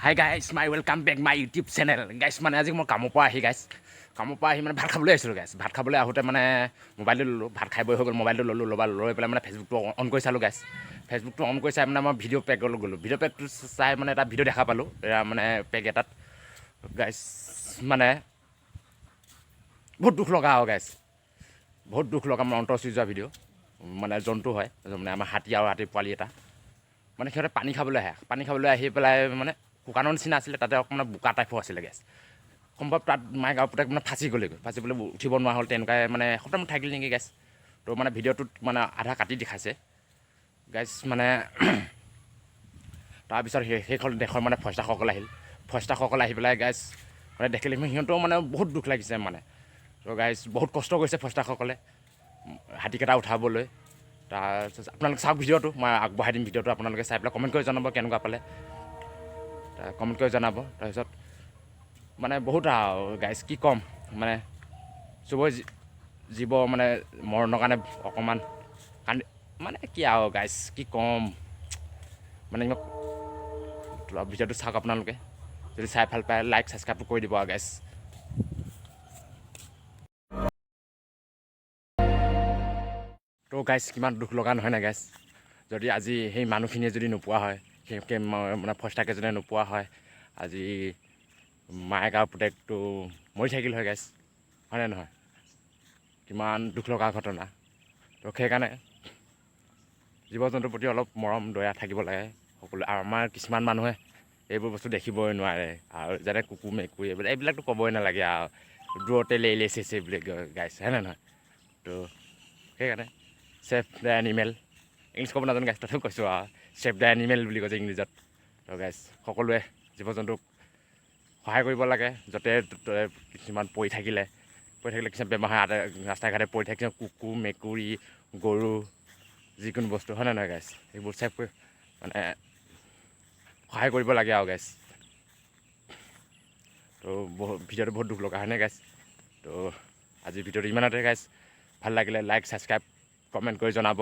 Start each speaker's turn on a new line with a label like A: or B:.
A: high guys my welcome back my YouTube channel guys মানে আজি মই কামৰ পৰা আহি মানে ভাত খাবলৈ আহিছিলোঁ গাইছ ভাত খাবলৈ আহোঁতে মানে মোবাইলটো ল'লোঁ ভাত খাই বৈ হৈ গ'ল মোবাইলটো ল'লোঁ লৈ পেলাই মানে ফেচবুকটো অন কৰি চালোঁ গাইছ ফেচবুকটো অন কৰি চাই মানে মই ভিডিঅ' পেকলৈ গ'লোঁ ভিডিঅ' পেকটো চাই মানে এটা ভিডিঅ' দেখা পালোঁ মানে পেক এটাত গাইছ মানে বহুত দুখ লগা আৰু গাইছ বহুত দুখ লগা মানে অন্তৰ চুই যোৱা ভিডিঅ' মানে জন্তু হয় মানে আমাৰ হাতী আৰু হাতীৰ পোৱালি এটা মানে সিহঁতে পানী খাবলৈ আহি পেলাই মানে শুকানৰ নিচিনা আছিলে তাতে অকণমান বোকা টাইপৰ আছিলে গেছ সম্ভৱ তাত মাইক আৰু পুতেক মানে ফাঁচি গ'লেগৈ ফাঁচি পেলাই উঠিব নোৱাৰা হ'ল তেনেকুৱাই মানে এসপ্তাহমান থাকিল নেকি গেছ তো মানে ভিডিঅ'টোত মানে আধা কাটি দেখাইছে গেছ মানে তাৰপিছত সেইখন দেশৰ মানে ফৰেষ্টাৰসকল আহি পেলাই গেছ মানে দেখিলে সিহঁতেও মানে বহুত দুখ লাগিছে মানে তো গাইজ বহুত কষ্ট কৰিছে ফৰেষ্টাৰসকলে হাতীকেইটা উঠাবলৈ তাৰপিছত আপোনালোকে চাওক ভিডিঅ'টো মই আগবঢ়াই দিম ভিডিঅ'টো আপোনালোকে চাই পেলাই কমেণ্ট কৰি জনাব কেনেকুৱা পালে কমেণ্ট কৰি জনাব তাৰপিছত মানে বহুত আৰু গাইজ কি ক'ম মানে চবৰে জীৱ মানে মৰণৰ কাৰণে অকণমান কান্দি মানে কি আৰু গাইজ কি ক'ম মানে ভিডিঅ'টো চাওক আপোনালোকে যদি চাই ভাল পায় লাইক ছাবস্ক্ৰাইবটো কৰি দিব আৰু গাইজ তো গাইজ কিমান দুখ লগা নহয় নাই গাইজ যদি আজি সেই মানুহখিনিয়ে যদি নোপোৱা হয় সেই মানে ফৰেষ্টাৰকেইজনে নোপোৱা হয় আজি মায়েক আৰু পুতেকটো মৰি থাকিল হয় গাইজ হয়নে নহয় কিমান দুখ লগা ঘটনা তো সেইকাৰণে জীৱ জন্তুৰ প্ৰতি অলপ মৰম দয়া থাকিব লাগে সকলো আৰু আমাৰ কিছুমান মানুহে এইবোৰ বস্তু দেখিবই নোৱাৰে আৰু যেনে কুকুৰ মেকুৰী এইবিলাকতো ক'বই নালাগে আৰু দূৰতে লেই চেচে বুলি গাইছে হয়নে নহয় তো সেইকাৰণে ছেভ দ্য এনিমেল ইংলিছ ক'ব নাজানো গাইছ তথাপিও কৈছোঁ আৰু ছেভ দ্য এনিমেল বুলি কৈছে ইংলিছত তো গাইছ সকলোৱে জীৱ জন্তুক সহায় কৰিব লাগে য'তে কিছুমান পৰি থাকিলে কিছুমান বেমাৰ হয় ৰাস্তা ঘাটে পৰি থাকে কুকুৰ মেকুৰী গৰু যিকোনো বস্তু হয় নে নহয় গাইছ সেইবোৰ ছেভ কৰি মানে সহায় কৰিব লাগে আৰু গাইছ তো ভিডিঅ'টো বহুত দুখ লগা হয়নে গাইছ তো আজি ভিডিঅ'টো ইমানতে গাইছ ভাল লাগিলে লাইক ছাবস্ক্ৰাইব কমেণ্ট কৰি জনাব